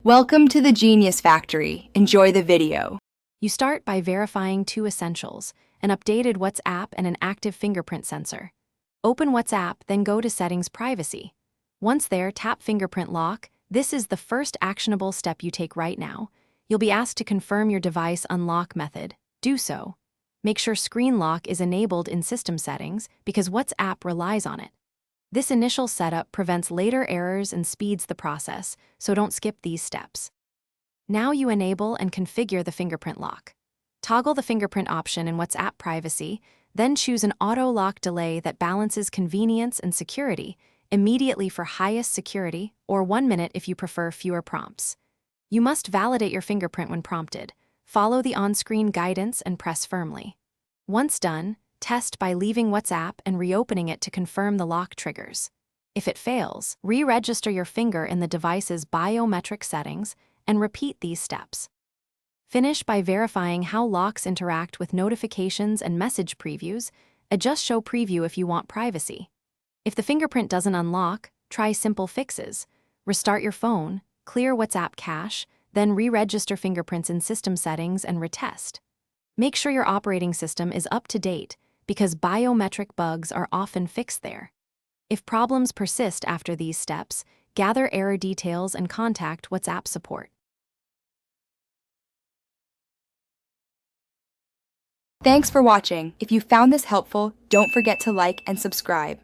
Welcome to the Genius Factory. Enjoy the video. You start by verifying two essentials: an updated WhatsApp and an active fingerprint sensor. Open WhatsApp, then go to Settings Privacy. Once there, tap Fingerprint Lock. This is the first actionable step you take right now. You'll be asked to confirm your device unlock method. Do so. Make sure Screen Lock is enabled in System Settings because WhatsApp relies on it. This initial setup prevents later errors and speeds the process, so don't skip these steps. Now you enable and configure the fingerprint lock. Toggle the fingerprint option in WhatsApp Privacy, then choose an auto lock delay that balances convenience and security, immediately for highest security, or 1 minute if you prefer fewer prompts. You must validate your fingerprint when prompted. Follow the on-screen guidance and press firmly. Once done, test by leaving WhatsApp and reopening it to confirm the lock triggers. If it fails, re-register your finger in the device's biometric settings and repeat these steps. Finish by verifying how locks interact with notifications and message previews. Adjust Show Preview if you want privacy. If the fingerprint doesn't unlock, try simple fixes. Restart your phone, clear WhatsApp cache, then re-register fingerprints in System Settings and retest. Make sure your operating system is up to date, because biometric bugs are often fixed there. If problems persist after these steps, gather error details and contact WhatsApp support. Thanks for watching. If you found this helpful, don't forget to like and subscribe.